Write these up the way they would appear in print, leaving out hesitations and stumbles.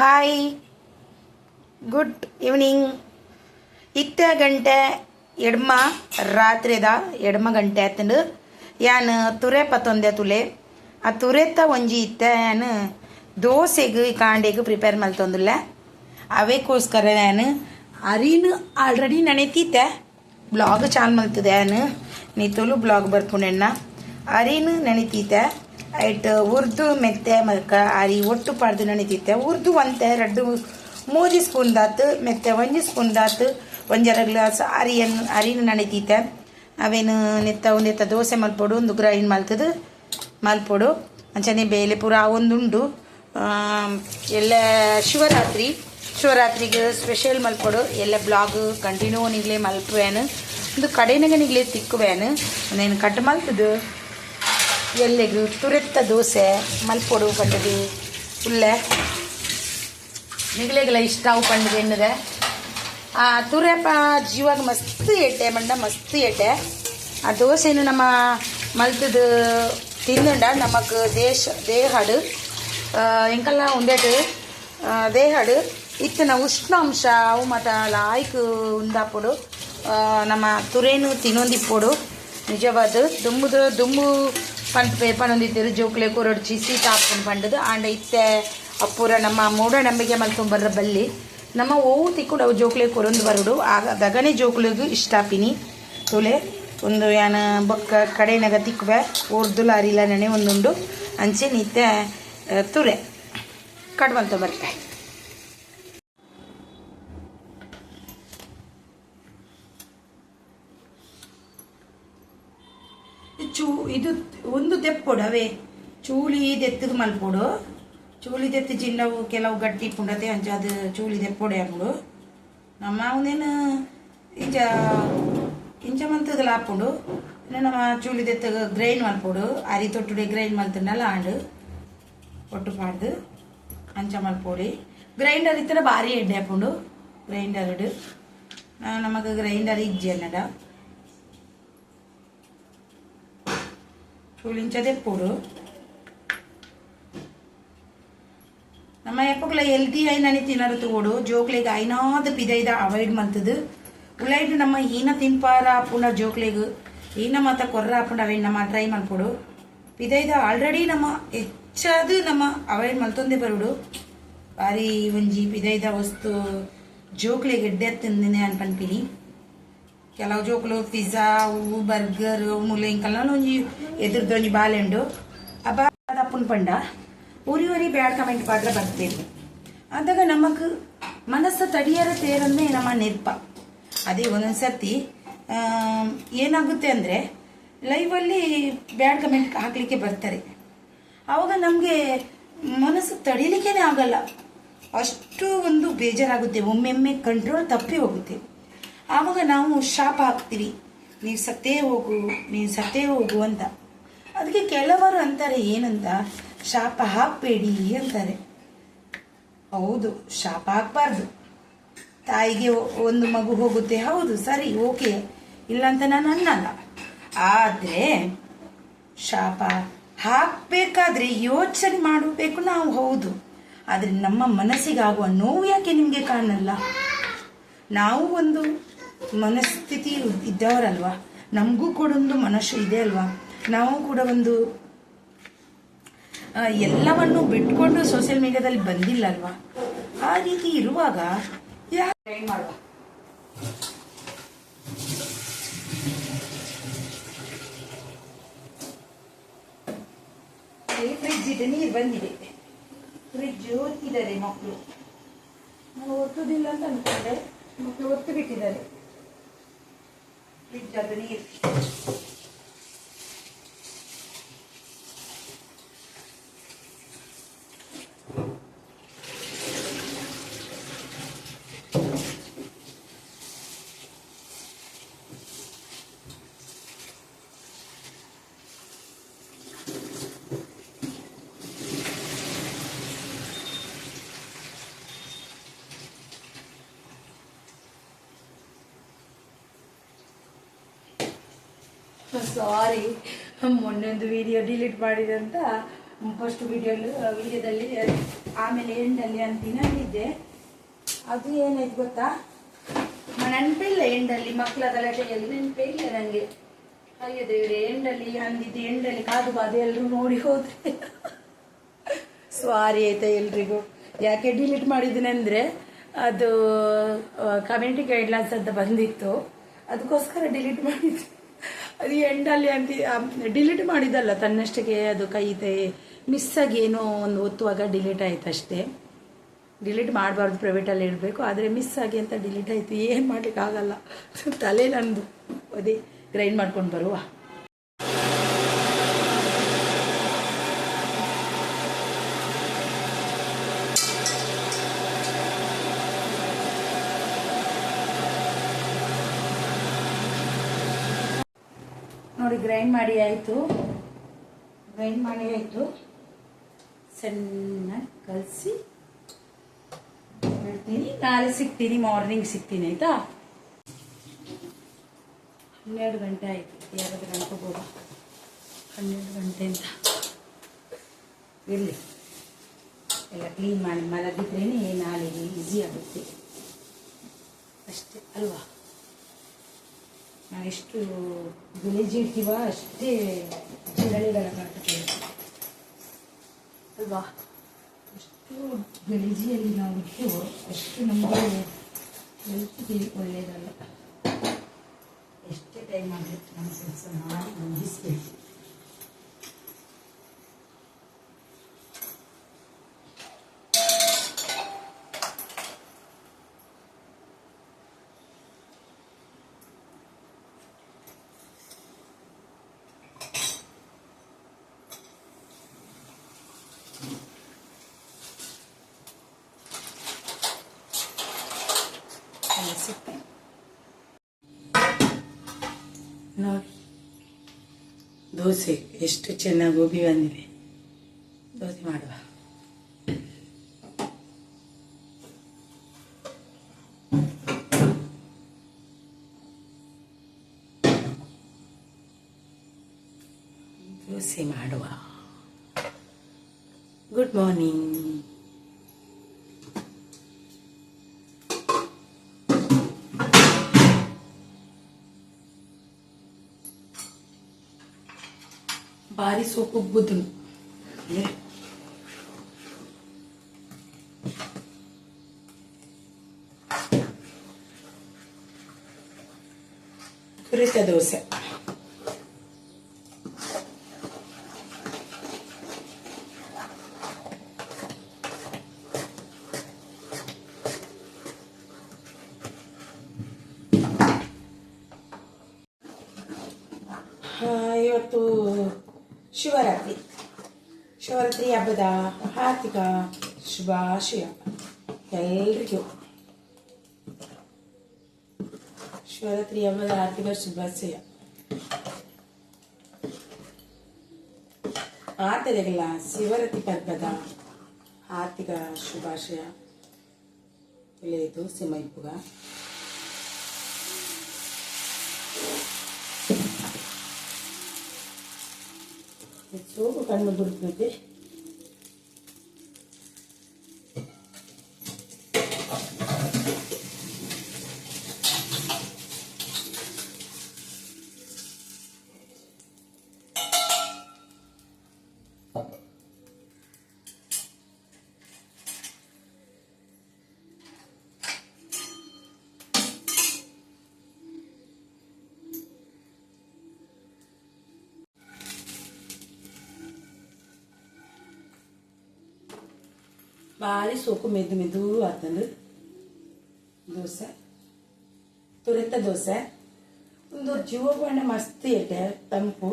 Hi, good evening. ಇತ್ತ ಗಂಟೆ ಎಡ್ಮ ರಾತ್ರಿದ ಎಡ್ಮ ಗಂಟೆ ಆತಂಡು ಯಾನು ತುರೆ ಪತ್ತೊಂದೆ ತುಲೆ ಆ ತುರೆತ್ತ ಒಂಜಿ ಇತ್ತ ಯಾನು ದೋಸೆಗೆ ಕಾಂಡೆಗೆ ಪ್ರಿಪೇರ್ ಮಲ್ತೊಂದುಲ್ಲ. ಅವೇಕೋಸ್ಕರ ನಾನು ಅರಿನು ಆಲ್ರೆಡಿ ನೆನೆತೀತೆ ಬ್ಲಾಗ್ ಚಾಲ್ ಮಲ್ತದೆ. ಯಾನು ನೀತೊಲು ಬ್ಲಾಗ್ ಬರ್ಕೊಂಡೆಣ್ಣ ಅರಿನು ನೆನೆತೀತೆ ಐಟ್ ಉರ್ದು ಮೆತ್ತೆ ಮಲ್ಕ ಅರಿ ಒಟ್ಟು ಪಾಡ್ದು ನೆನೆತೀತೆ. ಉರ್ದು ಒಂತೆ ಎರಡು 3 ಸ್ಪೂನ್ ದಾತು ಮೆತ್ತೆ 1 ಸ್ಪೂನ್ ದಾತು ಒಂಜರ ಗ್ಲಾಸ್ ಅರಿನು ನೆನೆತೀತೆ. ಅವೇನು ನೆತ್ತ ದೋಸೆ ಮಲ್ಪೊಡು ಒಂದು ಗ್ರೈಂಡ್ ಮಲ್ತದು ಮಲ್ಪೊಡು ಅಂಚನೆ ಬೇಲೆ ಪೂರ ಒಂದುಂಡು. ಎಲ್ಲ ಶಿವರಾತ್ರಿಗೆ ಸ್ಪೆಷಲ್ ಮಲ್ಪೊಡು ಎಲ್ಲ ಬ್ಲಾಗ್ ಕಂಟಿನ್ಯೂ ನಿಗ್ಲೇ ಮಲ್ಪುವೇನು ಒಂದು ಕಡೆನಾಗ ನಿಗ್ಲೇ ತಿಕ್ಕುವೇನು నేను ಕಟ್ ಮಲ್ತದು ಎಲ್ಲಿಗೂ ತುರೆತ್ತ ದೋಸೆ ಮಲ್ಪೊಡು ಪಂಡದು ಉಳ್ಳೆ ನಿಗ್ಲೆಗೆಲ್ಲ ಇಷ್ಟ ಅವು ಪಂಡದು ಎನ್ನದೆ ಆ ತುರೆಪ ಜೀವಾಗ ಮಸ್ತ್ ಎಟ್ಟೆ ಮಂಡ ಮಸ್ತ್ ಎಟ್ಟೆ. ಆ ದೋಸೆನು ನಮ್ಮ ಮಲ್ತದು ತಿಂದುಂಡ ನಮಕ್ ದೇಹಡು ಇಂಕಲ್ಲ ಉಂಡೆಟ್ ದೇಹಡು ಇತ್ತಿನ ಉಷ್ಣಾಂಶ ಅವು ಮತ್ತು ಲಾಯ್ಕ್ ಉಂದಾಪೊಡು ನಮ್ಮ ತುರೇನು ತಿನ್ನೊಂದಿಪ್ಪೊಡು ನಿಜವಾದ ದುಂಬು ಪಂಟ್ ಪೇಪನೊಂದಿದ್ದರು ಜೋಕ್ಲೆ ಕೊರಡ್ಚಿ ಸೀತ ಹಾಕೊಂಡು ಪಂಡದು ಆಂಡ ಇತ್ತೆ ಅಪ್ಪುರ ನಮ್ಮ ಮೂಢನಂಬಿಕೆ ಮಲ್ತೊಂಬರ್ರ ಬಲ್ಲಿ ನಮ್ಮ ಓವು ತಿಕ್ಕುಡು ಅವು ಜೋಕ್ಲೆ ಕೊರೊಂದು ಬರುಡು ಆಗ ದಗನೆ ಜೋಕ್ಲಿಗೂ ಇಷ್ಟಾಪಿನಿ ತುಲೆ ಒಂದು ಯಾನ ಬೊಕ್ಕ ಕಡೆನಾಗ ತಿಕ್ಕುವೆ ಉರ್ದುಲ ಅರಿಲ ನೆನೆ ಒಂದುಂಡು ಅಂಚೆ ನಿತ್ತೆ ತುರೆ ಕಡ್ಮಲ್ತ ಬರ್ತೆ. ಇದು ಒಂದು ತೆಪ್ಪೊಡು ಅವೇ ಚೂಳಿ ದೆತ್ತದು ಮಲ್ಪೊಡು. ಚೂಳಿ ದೆತ್ತು ಚಿನ್ನವು ಕೆಲವು ಗಟ್ಟಿ ಪುಂಡತೆ ಅಂಚ ಅದು ಚೂಳಿ ದೆಪ್ಪೊಡೆ ಹಾಕೊಂಡು ನಮ್ಮ ಅವನೇನು ಇಂಚ ಮಂತದಲ್ಲ ಹಾಕೊಂಡು ನಮ್ಮ ಚೂಳಿ ದೆತ್ತು ಗ್ರೈಂಡ್ ಮಲ್ಪೊಡು ಅರಿ ತೊಟ್ಟುಡೆ ಗ್ರೈಂಡ್ ಮಲ್ತನಲ್ಲ ಆಂಡು ಒಟ್ಟು ಪಾಡ್ದು ಅಂಚ ಮಲ್ಪೊಡಿ ಗ್ರೈಂಡರ್ ಇತ್ತರ ಭಾರಿ ಎಡ್ಡೆ ಹಾಕೊಂಡು ಗ್ರೈಂಡರ್ ನಮಗೆ ಗ್ರೈಂಡರ್ ಇಜ್ಜಿ ಅನ್ನಡ ಚೂಳಿಂಚದೆ ಪೂಡು ನಮ್ಮ ಎಪ್ಪಕ್ಲ ಹೆಲ್ದಿ ಐನನಿ ತಿನ್ನರು ತಗೋಡು ಜೋಕ್ಲೆಗೆ ಐನಾದ ಪಿದೈದ ಅವಾಯ್ಡ್ ಮಲ್ತದು ಉಳ್ಳೈಡ್ ನಮ್ಮ ಈನ ತಿನ್ಪಾರ ಪುಣ ಜೋಕ್ಲೆಗು ಈನ ಮತ್ತ ಕೊರ್ರ ಹಾಪುಂಡ ಅವೇನು ನಮ್ಮ ಟ್ರೈ ಮಲ್ಪೊಡು ಪಿದೈದ ಆಲ್ರೆಡಿ ನಮ್ಮ ಹೆಚ್ಚಾದು ನಮ್ಮ ಅವಾಯ್ಡ್ ಮಲ್ತೊಂದೆ ಬರುಡು ಬಾರಿ ಒಂಜಿ ಪಿದೈದ ವಸ್ತು ಜೋಕ್ಲೆಗೆ ಎಡ್ಡೆ ತಿಂದಿನಿ ಅನ್ಪನ್ಪಿನಿ. ಕೆಲವು ಜೋಕ್ಲು ಪಿಜ್ಜಾ ಹೂವು ಬರ್ಗರ್ ಮುಲೆ ಇಂಕಲ್ಲ ಒಂಜಿ ಎದುರ್ದೊಂಜಿ ಬಾಲೆಂಡು ಆ ಬಾದಪ್ಪನ ಪಂಡ ಊರಿ ಬ್ಯಾಡ್ ಕಮೆಂಟ್ ಪಾಡ್ರೆ ಬರ್ತೇವೆ ಆದಾಗ ನಮಗ್ ಮನಸ್ಸು ತಡಿಯರ ತೇರನ್ನೇ ನಮ್ಮ ನೆರ್ಪ. ಅದೇ ಒಂದೊಂದ್ಸರ್ತಿ ಏನಾಗುತ್ತೆ ಅಂದರೆ ಲೈವಲ್ಲಿ ಬ್ಯಾಡ್ ಕಮೆಂಟ್ ಹಾಕ್ಲಿಕ್ಕೆ ಬರ್ತಾರೆ ಆವಾಗ ನಮಗೆ ಮನಸ್ಸು ತಡಿಲಿಕ್ಕೇನೆ ಆಗಲ್ಲ, ಅಷ್ಟು ಒಂದು ಬೇಜಾರಾಗುತ್ತೆ, ಒಮ್ಮೆಮ್ಮೆ ಕಂಟ್ರೋಲ್ ತಪ್ಪಿ ಹೋಗುತ್ತೆ. ಆವಾಗ ನಾವು ಶಾಪ ಹಾಕ್ತೀವಿ, ನೀವು ಸತ್ತೇ ಹೋಗು ಅಂತ. ಅದಕ್ಕೆ ಕೆಲವರು ಅಂತಾರೆ ಏನಂತ, ಶಾಪ ಹಾಕಬೇಡಿ ಅಂತಾರೆ. ಹೌದು, ಶಾಪ ಹಾಕಬಾರ್ದು. ತಾಯಿಗೆ ಒಂದು ಮಗು ಹೋಗುತ್ತೆ, ಹೌದು ಸರಿ ಓಕೆ ಇಲ್ಲ ಅಂತ ನಾನು ಅನ್ನಲ್ಲ. ಆದರೆ ಶಾಪ ಹಾಕಬೇಕಾದ್ರೆ ಯೋಚನೆ ಮಾಡಬೇಕು ನಾವು, ಹೌದು. ಆದರೆ ನಮ್ಮ ಮನಸ್ಸಿಗಾಗುವ ನೋವು ಯಾಕೆ ನಿಮಗೆ ಕಾಣಲ್ಲ? ನಾವು ಒಂದು ಮನಸ್ಥಿತಿ ಇದ್ದವರಲ್ವಾ, ನಮಗೂ ಕೂಡ ಒಂದು ಮನಸ್ಸು ಇದೆ ಅಲ್ವಾ, ನಾವು ಕೂಡ ಒಂದು ಎಲ್ಲವನ್ನು ಬಿಟ್ಕೊಂಡು ಸೋಷಿಯಲ್ ಮೀಡಿಯಾದಲ್ಲಿ ಬಂದಿಲ್ಲ ಅಲ್ವಾ. ಆ ರೀತಿ ಇರುವಾಗ ಟ್ರೈ ಮಾಡುವ. ಫ್ರಿಡ್ಜ್ ಇದೆ, ನೀರು ಬಂದಿದೆ, ಫ್ರಿಡ್ಜ್ ಒತ್ತಿದ್ದಾರೆ ಮಕ್ಕಳು. ನಾನು ಒತ್ತುದಿಲ್ಲ ಅಂತ ಅನ್ಕೊಂಡೆ, ಮಕ್ಕಳು ಒತ್ತು ಬಿಟ್ಟಿದ್ದಾರೆ ಫ್ರಿಡ್ಜ್ ಅದು ನೀರು. ಸಾರಿ, ಮೊನ್ನೆ ಒಂದು ವಿಡಿಯೋ ಡಿಲೀಟ್ ಮಾಡಿದೆ ಅಂತ ಫಸ್ಟ್ ವಿಡಿಯೋದಲ್ಲಿ ಆಮೇಲೆ ಎಂಡಲ್ಲಿ ಅಂತ ತಿನ್ನಲಿದ್ದೆ. ಅದು ಏನಾಯ್ತು ಗೊತ್ತಾ, ನೆನಪಿಲ್ಲ ಎಂಡಲ್ಲಿ ಮಕ್ಕಳ ಗಲಾಟೆಯಲ್ಲಿ ನೆನಪೇ ಇಲ್ಲ ನನಗೆ. ಅಯ್ಯೋ ದೇವ್ರೆ, ಎಂಡಲ್ಲಿ ಅಂದಿದ್ದು ಎಂಡಲ್ಲಿ ಕಾದು ಕಾದು ಎಲ್ಲರೂ ನೋಡಿ ಹೋದ್ರೆ ಸಾರಿ ಆಯ್ತಾ ಎಲ್ರಿಗೂ. ಯಾಕೆ ಡಿಲೀಟ್ ಮಾಡಿದ್ದೀನಂದರೆ ಅದು ಕಮ್ಯುನಿಟಿ ಗೈಡ್ಲೈನ್ಸ್ ಅಂತ ಬಂದಿತ್ತು, ಅದಕ್ಕೋಸ್ಕರ ಡಿಲೀಟ್ ಮಾಡಿದ್ದು. ಅದು ಎಂಡಲ್ಲಿ ಅಂತ ಡಿಲೀಟ್ ಮಾಡಿದ್ದಲ್ಲ, ತನ್ನಷ್ಟಕ್ಕೆ ಅದು ಮಿಸ್ಸಾಗಿ ಏನೋ ಒಂದು ಒತ್ತುವಾಗ ಡಿಲೀಟ್ ಆಯ್ತು ಅಷ್ಟೇ. ಡಿಲೀಟ್ ಮಾಡಬಾರ್ದು, ಪ್ರೈವೇಟಲ್ಲಿ ಇಡಬೇಕು, ಆದರೆ ಮಿಸ್ ಆಗಿ ಅಂತ ಡಿಲೀಟ್ ಆಯಿತು. ಏನು ಮಾಡಲಿಕ್ಕಾಗಲ್ಲ, ತಲೆ ನಂದು. ಅದೇ ಗ್ರೈಂಡ್ ಮಾಡ್ಕೊಂಡು ಬರುವ. ನೋಡಿ ಗ್ರೈಂಡ್ ಮಾಡಿ ಆಯಿತು, ಸಣ್ಣ ಕಲಸಿ ಹೇಳ್ತೀನಿ. ನಾಳೆ ಸಿಗ್ತೀನಿ, ಮಾರ್ನಿಂಗ್ ಸಿಗ್ತೀನಿ ಆಯಿತಾ. 12 ಗಂಟೆ ಆಯಿತು, 2 ಗಂಟೆಗೆ ಹೋಗ. 12 ಗಂಟೆಯಿಂದ ಇರಲಿ, ಎಲ್ಲ ಕ್ಲೀನ್ ಮಾಡಿ ಮಲಗಿದ್ರೇ ನಾಳೆಗೆ ಈಸಿ ಆಗುತ್ತೆ ಅಷ್ಟೇ ಅಲ್ವಾ. ನಾವು ಎಷ್ಟು ಗಲೀಜು ಇರ್ತೀವ ಅಷ್ಟೇ ಜಿರಳೆಗಳ ಕಾಟುತ್ತೆ ಅಲ್ವಾ. ಎಷ್ಟು ಗಲೀಜಿಯಲ್ಲಿ ನಾವು ಇರ್ತೀವೋ ಅಷ್ಟು ನಮಗೆ ಹೆಲ್ತ್ಗೆ ಒಳ್ಳೆಯದಲ್ಲ. ಎಷ್ಟೇ ಟೈಮ್ ಆಗಿತ್ತು ನಮ್ಮ ಕೆಲಸ ಮಾಡಿ ಮುಗಿಸ್ಬೇಕು. ನೋಡಿ ದೋಸೆ ಎಷ್ಟು ಚೆನ್ನಾಗಿ ಗೋಬಿ ಬಂದಿದೆ. ದೋಸೆ ಮಾಡುವ. Good morning. ಭಾರಿ ಸೊಪ್ಪು ಉಬ್ಬುದು. ಹುರಿದ ದೋಸೆ. ಇವತ್ತು ಶಿವರಾತ್ರಿ ಹಬ್ಬದ ಹಾರ್ದಿಕ ಶುಭಾಶಯ ಎಲ್ರಿಗೂ. ಶಿವರಾತ್ರಿ ಹಬ್ಬದ ಹಾರ್ದಿಕ ಶುಭಾಶಯ. ಆತರಿಗೆಲ್ಲ ಶಿವರಾತ್ರಿ ಹಬ್ಬದ ಹಾರ್ದಿಕ ಶುಭಾಶಯ. ಒಳ್ಳೆಯದು ಸಿಮೈಪುಗ. ಸೋಪು ಕಣ್ಣು ಬಿಡ್ತೈತೆ. ಭಾರಿ ಸೋಕು ಮೆದು ಆತಂದು ದೋಸೆ. ತುರಿತ ದೋಸೆ ಒಂದು ಜೀವ ಬಣ್ಣ ಮಸ್ತ್ ಐತೆ, ತಂಪು.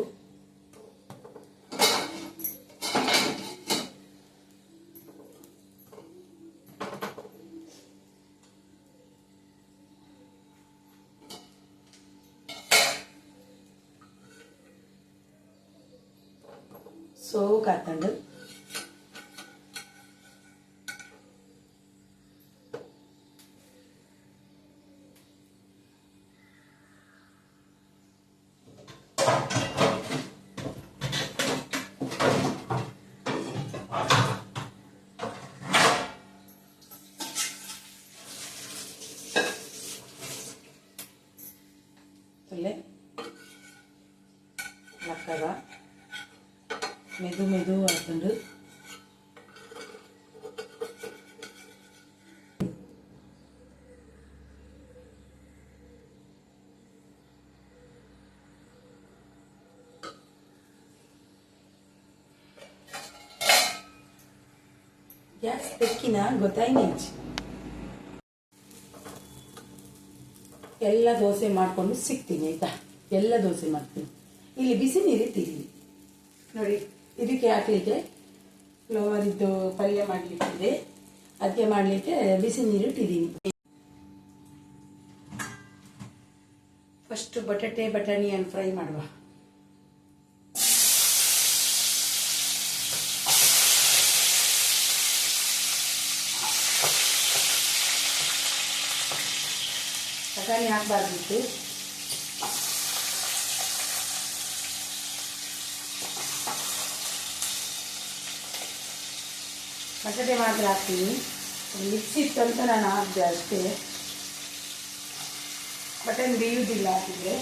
ಸೋಕ್ ಆತಂದು. ಲಕ್ಕಗ ಮೆದು ಮೆದು ಹಾಕೊಂಡು ಗ್ಯಾಸ್ ತೆಕ್ಕಿನ ಗೊತ್ತಾಯ್ತು. ಎಲ್ಲ ದೋಸೆ ಮಾಡಿಕೊಂಡು ಸಿಗ್ತೀನಿ ಆಯ್ತಾ. ಎಲ್ಲ ದೋಸೆ ಮಾಡ್ತೀನಿ. ಇಲ್ಲಿ ಬಿಸಿ ನೀರು ಇಟ್ಟಿದ್ದೀನಿ ನೋಡಿ. ಇದಕ್ಕೆ ಹಾಕ್ಲಿಕ್ಕೆ ಫ್ಲವರಿದ್ದು ಪಲ್ಯ ಮಾಡಲಿಕ್ಕಿದೆ, ಅದಕ್ಕೆ ಮಾಡಲಿಕ್ಕೆ ಬಿಸಿ ನೀರು ಇಟ್ಟಿದ್ದೀನಿ. ಫಸ್ಟ್ ಬಟಾಣಿಯನ್ನು ಫ್ರೈ ಮಾಡುವ. ಬಟಾಣಿ ಹಾಕಬಾರ್ದಿತ್ತು. ಬಟಾಟೆ ಮಾತ್ರ ಹಾಕ್ತೀನಿ. ಮಿಕ್ಸಿ ಇತ್ತು ಅಂತ ನಾನು ಹಾಕಿದೆ ಅಷ್ಟೇ. ಬಟಾಣಿ ಬೇಯುವುದಿಲ್ಲ ಹಾಕಿದ್ರೆ.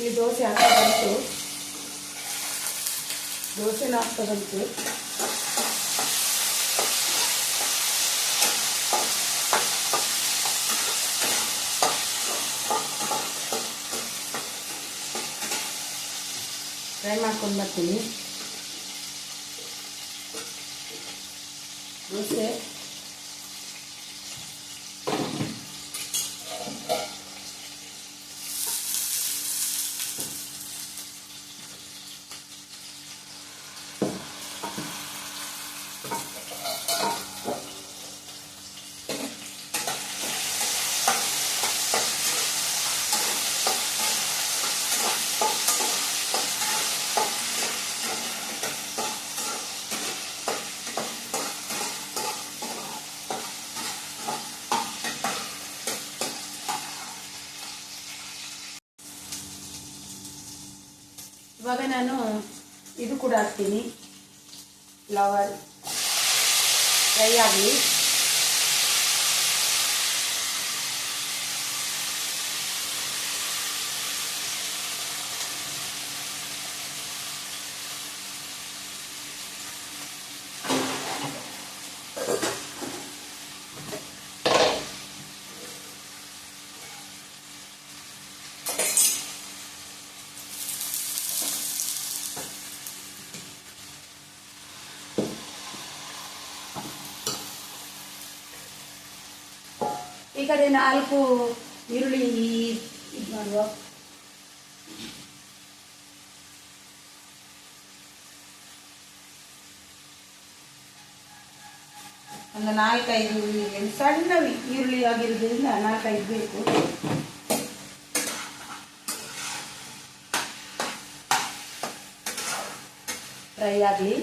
ಈ ದೋಸೆ ಹಾಕ್ತಾ ಬಂತು, ದೋಸೆನ ಹಾಕ್ತಾ ಬಂತು. ಫ್ರೈ ಮಾಡ್ಕೊಂಡು ಬರ್ತೀನಿ. ದೋಸೆ ಇವಾಗ ನಾನು ಇದು ಕೂಡ ಹಾಕ್ತೀನಿ. ಫ್ಲವರ್ ಫ್ರೈ ಆಗಲಿ. ಈ ಕಡೆ 4 ಈರುಳ್ಳಿ ಇದು ಮಾಡುವ. ಒಂದು 4-5 ಸಣ್ಣ ಈರುಳ್ಳಿ ಆಗಿರೋದ್ರಿಂದ 4-5 ಬೇಕು. ಫ್ರೈ ಆಗಲಿ.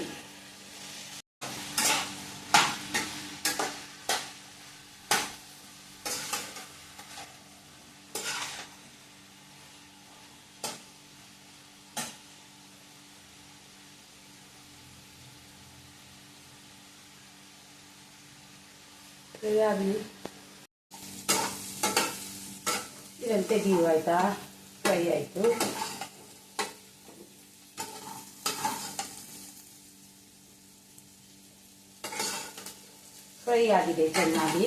ಫ್ರೈ ಆಗಲಿ. ಇದನ್ನು ತೆಗೆಯುವ ಆಯ್ತಾ. ಫ್ರೈ ಆಯಿತು. ಫ್ರೈ ಆಗಿದೆ ಚೆನ್ನಾಗಿ.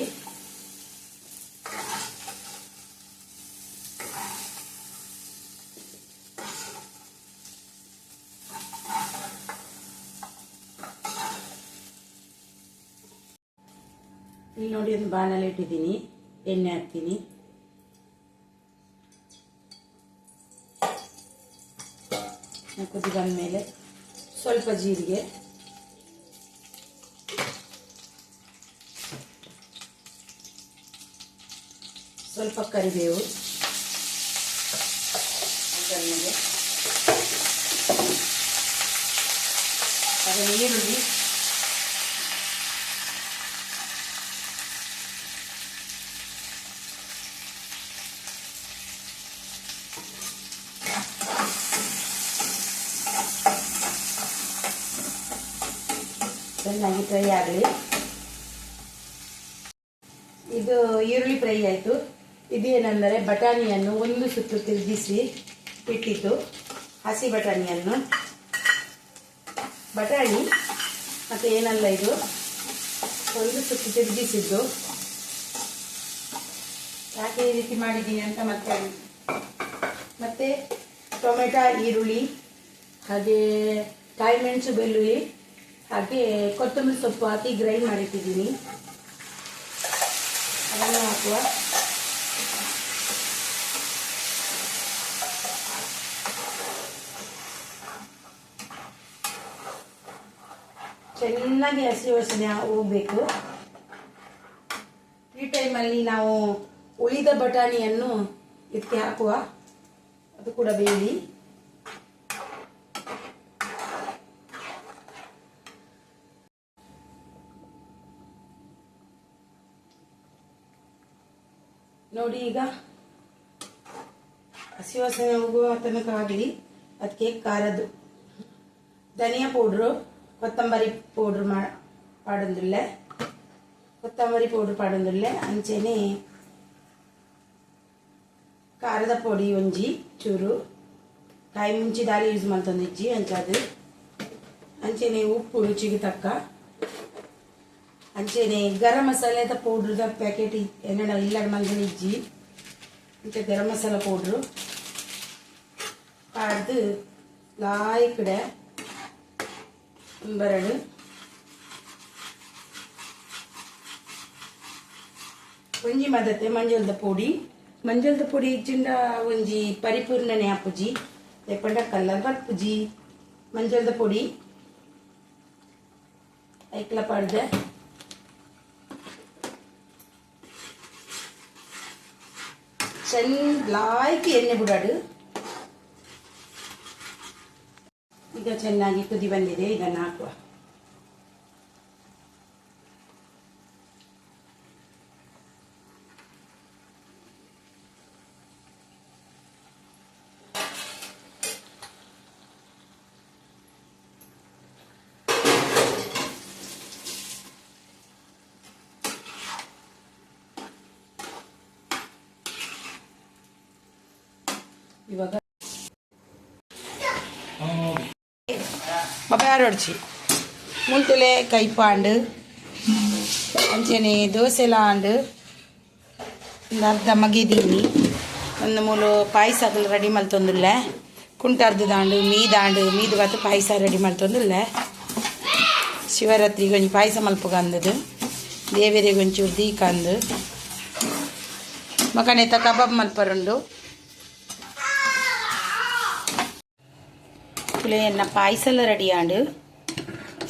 ಇಲ್ಲಿ ನೋಡಿ, ಒಂದು ಬಾಣಲೆ ಇಟ್ಟಿದ್ದೀನಿ. ಎಣ್ಣೆ ಹಾಕ್ತೀನಿ. ಕುದಿ ಬಂದಮೇಲೆ ಸ್ವಲ್ಪ ಜೀರಿಗೆ, ಸ್ವಲ್ಪ ಕರಿಬೇವು, ಅದನ್ನು ಈರುಳ್ಳಿ, ಚೆನ್ನಾಗಿ ಫ್ರೈ ಆಗಲಿ. ಇದು ಈರುಳ್ಳಿ ಫ್ರೈ ಆಯಿತು. ಇದೇನೆಂದರೆ ಬಟಾಣಿಯನ್ನು ಒಂದು ಸುತ್ತು ತಿರುಗಿಸಿ ಇಟ್ಟಿದ್ದು ಹಸಿ ಬಟಾಣಿಯನ್ನು ಬಟಾಣಿ ಮತ್ತು ಏನಲ್ಲ ಇದು ಒಂದು ಸುತ್ತು ತಿರುಗಿಸಿದ್ದು. ಯಾಕೆ ಈ ರೀತಿ ಮಾಡಿದ್ದೀನಿ ಅಂತ ಮತ್ತೆ ಟೊಮೆಟೊ, ಈರುಳ್ಳಿ, ಹಾಗೆ ಕಾಯಿ ಮೆಣಸು, ಬೆಳ್ಳುಳ್ಳಿ, ಹಾಗೆ ಕೊತ್ತಂಬರಿ ಸೊಪ್ಪು ಹಾಕಿ ಗ್ರೈಂಡ್ ಮಾಡಿಟ್ಟಿದ್ದೀನಿ. ಅದನ್ನು ಹಾಕುವ. ಚೆನ್ನಾಗಿ ಹಸಿ ವಾಸನೆ ಹೋಗಬೇಕು. ಈ ಟೈಮಲ್ಲಿ ನಾವು ಉಳಿದ ಬಟಾಣಿಯನ್ನು ಇದಕ್ಕೆ ಹಾಕುವ. ಅದು ಕೂಡ ಬೇಳಿ. ನೋಡಿ, ಈಗ ಹಸಿ ವಾಸನೆ ಹೋಗುವ ತನಕ ಆಗಲಿ. ಅದಕ್ಕೆ ಖಾರದ್ದು ಧನಿಯಾ ಪೌಡ್ರು, ಕೊತ್ತಂಬರಿ ಪೌಡ್ರು ಪಾಡೊಂದುಲ್ಲೆ, ಕೊತ್ತಂಬರಿ ಪೌಡ್ರು ಪಾಡೊಂದುಲ್ಲೆ, ಅಂಚೆನೆ ಖಾರದ ಪೊಡಿ ಒಂಜಿ ಚೂರು, ಕಾಯಿ ಮುಂಚಿ ದಾಳಿ ಯೂಸ್ ಮಾಡ್ತಂದಿಜ್ಜಿ ಅಂಚದು, ಅಂಚೆನೆ ಉಪ್ಪು ರುಚಿಗೆ ತಕ್ಕ, ಅಂಚೆನೆ ಗರಂ ಮಸಾಲೆದ ಪೌಡ್ರದ ಪ್ಯಾಕೆಟ್ ಎನ್ನಡ ಇಲ್ಲ ಮಂದಿನ ಇಜ್ಜಿ ಅಂಚೆ ಗರಂ ಮಸಾಲ ಪೌಡ್ರು ಪಾಡ್ದು ಲಾಯ್ಕಡೆ ಬರಡು ಒಂಜಿ ಮದತೆ ಮಂಜಲ್ದ ಪೊಡಿ ಇಚ್ಚಿಂಡ ಒಂಜಿ ಪರಿಪೂರ್ಣನೆ ಹಾಪುಜಿ ಲೆಪ್ಪಂಡ ಕಲ್ಲರ್ ಬರ್ಪುಜಿ ಮಂಜಲ್ದ ಪೊಡಿ ಐಕ್ಲ ಪಾಡ್ದೆ ಚೆಂದ ಲಾಯ್ಕಿ ಎಣ್ಣೆ ಬಿಡಾಡು. ಈಗ ಚೆನ್ನಾಗಿ ಕುದಿ ಬಂದಿದೆ, ಇದನ್ನು ಹಾಕುವ. ಇವಾಗ ಬಬ್ಬಾರೊಡ್ಚಿ ಮುಲ್ತುಲೆ ಕೈಪಾಂಡು ಅಂಚೆನೆ ದೋಸೆಲ ಆಂಡು ಒಂದು ಅರ್ಧ ಮಗಿದೀನಿ. ಒಂದು ಮೂಲು ಪಾಯಸ ರೆಡಿ ಮಲ್ತೊಂದುಲ್ಲೆ, ಕುಂಟರ್ದು ದಾಂಡು ಮೀದು ಬತ್ತು ಪಾಯಸ ರೆಡಿ ಮಲ್ತೊಂದುಲ್ಲೆ. ಶಿವರಾತ್ರಿಗೆ ಒಂಜಿ ಪಾಯಸ ಮಲ್ಪುಗ ಅಂದದು, ದೇವರಿಗೆ ಒಂಚೂರು ದೀಕ ಅಂದು ಮಕನೆತ್ತ ಕಬಾಬ್ ಮಲ್ಪರುಂಡು. ಎನ್ನ ಪಾಯಸ ಎಲ್ಲ ರೆಡಿ ಆಂಡು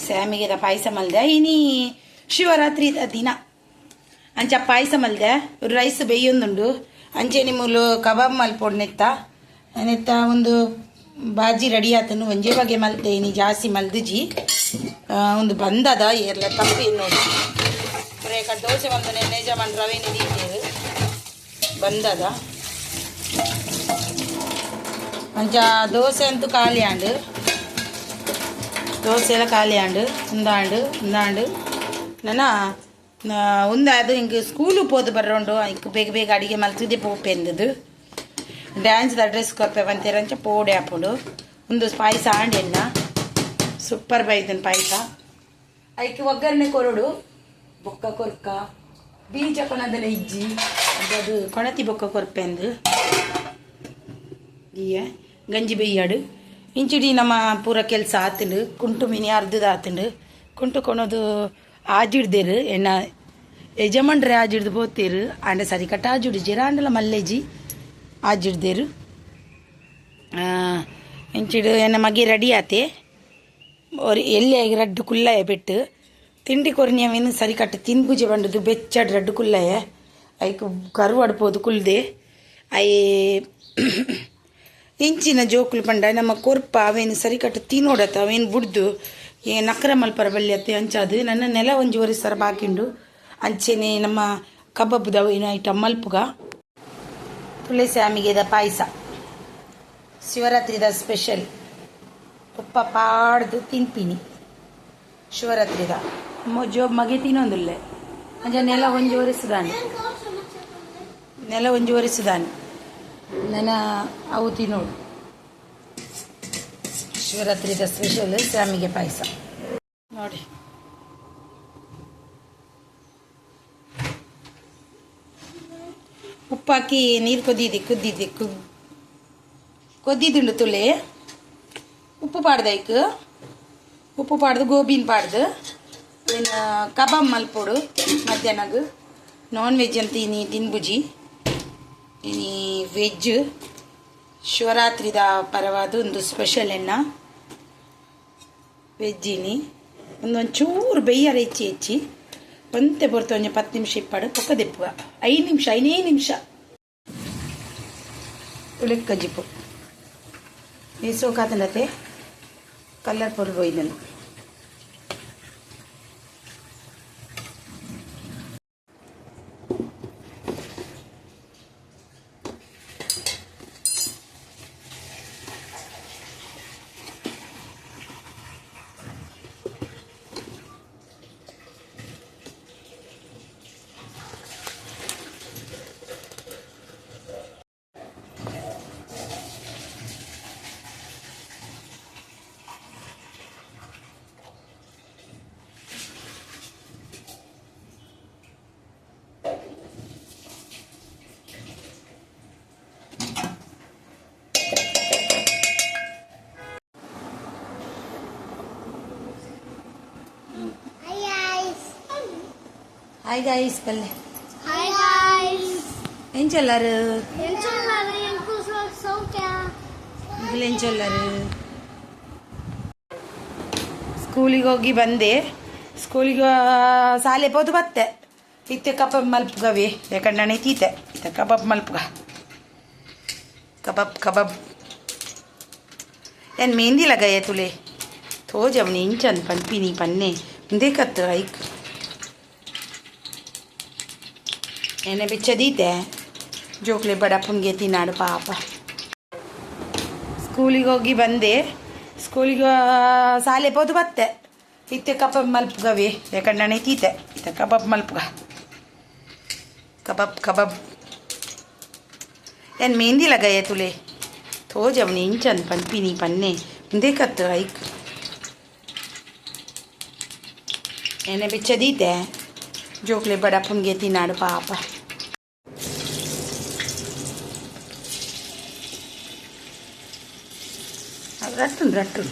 ಸ್ಯಾಮಿಗೆದ ಪಾಯಸ ಮಲ್ದೆ. ಇನಿ ಶಿವರಾತ್ರಿ ದಿನ ಅಂಚ ಪಾಯಸ ಮಲ್ದೆ. ರೈಸ್ ಬೇಯೊಂದುಂಡು ಅಂಚೆ ನಿಮ್ಮಲು ಕಬಾಬ್ ಮಲ್ಪೊಂಡು ನೆತ್ತ ಒಂದು ಬಾಜಿ ರೆಡಿ ಆತನು ಒಂಜೇ ಬಗೆ ಮಲ್ತೆ. ಇನಿ ಜಾಸ್ತಿ ಮಲ್ದಿಜಿ ಒಂದು ಬಂದದ ಎಲ್ಲ ತಪ್ಪು ನೋಡಿ ರೇಖ ದೋಸೆ ಒಂದು ನೆನೆಜ ಮಾಡಿ ರವೆ ನೆನೀತೇವೆ ಬಂದದ ಅಂಚ ದೋಸೆ ಅಂತೂ ಖಾಲಿ ಆಂಡು, ದೋಸೆ ಎಲ್ಲ ಖಾಲಿ ಆಂಡು ಉಂದಾಂಡು ನನ್ನ ಅದು ಹಿಂಗೆ ಸ್ಕೂಲು ಪೋದು ಬರ್ರೋಂಡು ಇಂಕ ಬೇಗ ಬೇಗ ಅಡಿಗೆ ಮಲ್ತಿದ್ದೆ ಪೋಪೆ ಎಂದದು ಡ್ಯಾನ್ಸ್ದ ಡ್ರೆಸ್ ಕೊಪ್ಪೆ ಬಂತೀರಂಚ ಪೋಡೆ ಹಾಕೊಂಡು ಒಂದು ಪಾಯಸ ಆಂಡೆನ್ನ ಸೂಪರ್ ಬೈದನ್ ಪಾಯಸ. ಅದಕ್ಕೆ ಒಗ್ಗರಣೆ ಕೊರಡು ಬೊಕ್ಕ ಕೊರ್ಕ ಬೀಜ ಕೊಣದೆಲ್ಲ ಇಜ್ಜಿ ಅದು ಕೊಣತಿ ಬೊಕ್ಕ ಕೊರ್ಪೆ ಅಂದು ಗಂಜಿ ಬೇಯ್ಯಾಡು ಇಂಚಿಡಿ ನಮ್ಮ ಪೂರ ಕೆಲಸ ಆತಂಡು. ಕುಂಟು ಮೀನಿ ಅರ್ಧದ ಆತಂಡು ಕುಂಟು ಕೊಣೋದು ಆಜಿಡ್ದೇರು ಎಣ್ಣ ಯಜಮಾನ್ರೆ ಆಜಿಡ್ದು ಬೋತೇರು ಆಂಡೆ ಸರಿ ಕಟ್ಟ ಆಜುಡಿಜೇರು ಆಂಡಲ ಮಲ್ಲೆಜಿ ಆಜಿಡ್ದೇರು ಇಂಚಿಡು ಎನ್ನ ಮಗಿ ರೆಡಿ ಆತೆ ಅವ್ರು ಎಲ್ಲಿ ರಡ್ಡು ಕುಲ್ಲಾಯ ಬಿಟ್ಟು ತಿಂಡಿ ಕೊರ್ನಿಯವೇನು ಸರಿ ಕಟ್ಟು ತಿನ್ಬುಜೆ ಬಂಡದು ಬೆಚ್ಚಡ್ ರಡ್ಡು ಕುಲ್ಲಾಯ ಐಕ್ ಕರು ಅಡ್ಬೋದು ಕುಲ್ದೆ ಐ ಇಂಚಿನ ಜೋಕುಲು ಪಂಡ ನಮ್ಮ ಕೊರ್ಪ ಅವೇನು ಸರಿ ಕಟ್ಟು ತಿನ್ನೋಡತ್ತ ಅವೇನು ಬುಡ್ದು ನಕ್ರ ಮಲ್ಪರ ಬಲ್ಯತ್ತೆ ಅಂಚಾದು ನನ್ನ ನೆಲ ಒಂಜಿ ಒರಿಸರ ಬಾಕಿಂಡು ಅಂಚೆನೆ ನಮ್ಮ ಕಬಾಬ್ದ ಏನು ಐಟಮ್ ಮಲ್ಪುಗ. ತುಳಸಿ ಆಮಿಗೆದ ಪಾಯಸ ಶಿವರಾತ್ರಿದ ಸ್ಪೆಷಲ್ ಉಪ್ಪ ಪಾಡ್ದು ತಿನ್ಪಿನಿ ಶಿವರಾತ್ರಿದ ಜೋಬ್ ಮಗೆ ತಿನ್ನೊಂದುಲ್ಲೆ ಅಂಚ ನೆಲ ಒಂಜಿ ಒರಿಸಿದಾನೆ ನನ್ನ ಅವು ತಿನ್ನೋಡು ಶಿವರಾತ್ರಿದ ಸ್ಪೆಷಲ್ ಶಾಮಿಗೆ ಪಾಯಸ ನೋಡಿ. ಉಪ್ಪು ಹಾಕಿ ನೀರು ಕುದ್ದಿದ್ದುಂಡು ತುಳಿ ಉಪ್ಪು ಪಾಡ್ದೈಕ್ ಉಪ್ಪು ಪಾಡ್ದು ಗೋಬಿನ ಪಾಡ್ದು ಇನ್ನು ಕಬಾಬ್ ಮಲ್ಪೋಡು ಮಧ್ಯಾಹ್ನಗ ನಾನ್ ವೆಜ್ ಅಂತ ಇನಿ ತಿನ್ಬುಜಿ ಇನಿ ವೆಜ್ ಶಿವರಾತ್ರಿದ ಪರವಾದ ಒಂದು ಸ್ಪೆಷಲ್ ಎಣ್ಣ ವೆಜ್ಜಿನಿ ಒಂದೊಂಚೂರು ಬೆಯ್ಯರ ಹೆಚ್ಚಿ ಒಂತೆ ಬರ್ತು ಒಂಜ 10 ನಿಮಿಷ ಇಪ್ಪಾಡು ಪಕ್ಕ ದೆಪ್ಪುಗ 5 ನಿಮಿಷ ಉಳಿಕ್ಕ ಜಿಪ್ಪು ಈ ಸೋಕಾತನತೆ ಕಲ್ಲರ್ ಪೊರು ಒಯ್ದನು. హాయ్ గాయ్స్ పల్లె హాయ్ గాయ్స్ ఏం చెల్లారు ఎంకు సౌఖ్య ಏನ್ ಚೆಲ್ಲರು ಸ್ಕೂಲಿಗೆ ಹೋಗಿ ಬಂದೆ. ಸ್ಕೂಲಿಗೆ ಸಾಲೆ ಪೋದು ಬತ್ತೆ ಇತ್ತೆ ಕಬಾಬ್ ಮಲ್ಪುಗವೆ ಯಾಕಂದ್ರೆ ನಾನು ತೀತೆ ಇತ್ತೆ ಕಬಾಬ್ ಮಲ್ಪುಗ ಕಬಾಬ್ ಏನು ಮೆಹಂದಿ ಲಗಾಯ ತುಲೆ ತೋಜವನಿ ಇಂಚನ್ ಪನ್ಪಿನಿ ಪನ್ನೆ ಮುಂದೆ ಕತ್ತು ಐಕ್ ಎಣ್ಣೆ ಬೆಚ್ಚದೀತೆ ಜೋಕ್ಲೆ ಬಡಪ್ಪನಿಗೆ ತಿನ್ನಾಡು ಪಾಪ. ಸ್ಕೂಲಿಗೆ ಹೋಗಿ ಬಂದೆ. ಸ್ಕೂಲಿಗೆ ಸಾಲೆ ಪೋದು ಬತ್ತೆ ಇತ್ತೆ ಕಬಾಬ್ ಮಲ್ಪುಗವೆ ಯಾಕಂದ್ರೆ ನಾನು ತೀತೆ ಇತ್ತೆ ಕಬಾಬ್ ಮಲ್ಪುಗ ಕಬಾಬ್ ಏನು ಮೆಹಂದಿ ಲಗಾಯ ತುಲೆ ತೋಜವನಿ ಇಂಚನ್ ಪನ್ಪಿನಿ ಪನ್ನೆ ಮುಂದೆ ಕತ್ತು ಐಕ್ ಎಣ್ಣೆ ಬೆಚ್ಚದೀತೆ ಜೋಕ್ಲೆ ಬಡಪ್ಪನಿಗೆ ತಿನ್ನಾಡು ಪಾಪ. ರಟ್ಟು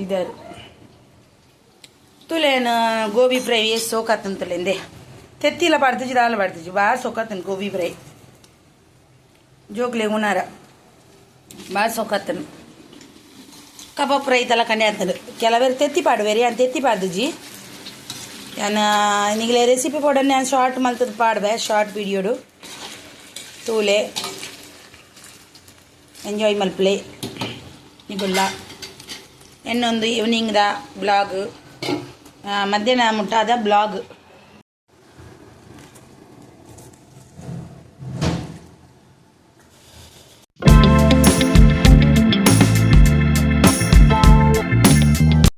ಇದಾರು ತುಲೇನು ಗೋಬಿ ಫ್ರೈ ಸೋಕಾತಂತಲೇಂದೆ ತೆತ್ತಿಲ ಪಾಡ್ತಿಜಿ ದಾಲ್ ಪಾಡ್ತಿಜಿ ಭಾಳ ಸೋಕಾತನ್ ಗೋಬಿ ಫ್ರೈ ಜೋಕ್ಲೆ ಉನಾರ ಭಾಳ ಸೋಕಾತನ್ ಕಬಾಬ್ ಫ್ರೈ ತಲ ಕಂಡೆ ಅಂತಲು ಕೆಲವರು ತೆತ್ತಿ ಪಾಡುವೇರಿ ಅಂತ ತೆತ್ತಿ ಪಾಡ್ದುಜಿ ನಾನು ನಿಗಲೇ ರೆಸಿಪಿ ಪೋಡನ್ನು ನಾನು ಶಾರ್ಟ್ ಮಲ್ತದ್ದು ಪಾಡ್ಬೆ ಶಾರ್ಟ್ ವೀಡಿಯೋಡು ತೂಲೆ ಎಂಜಾಯ್ ಮಲ್ಪಲೆ ನಿಗುಲ್ಲ ಇನ್ನೊಂದು ಈವ್ನಿಂಗ್ದ ಬ್ಲಾಗ್ ಮಧ್ಯಾಹ್ನ ಮುಟ್ಟಾದ ಬ್ಲಾಗ್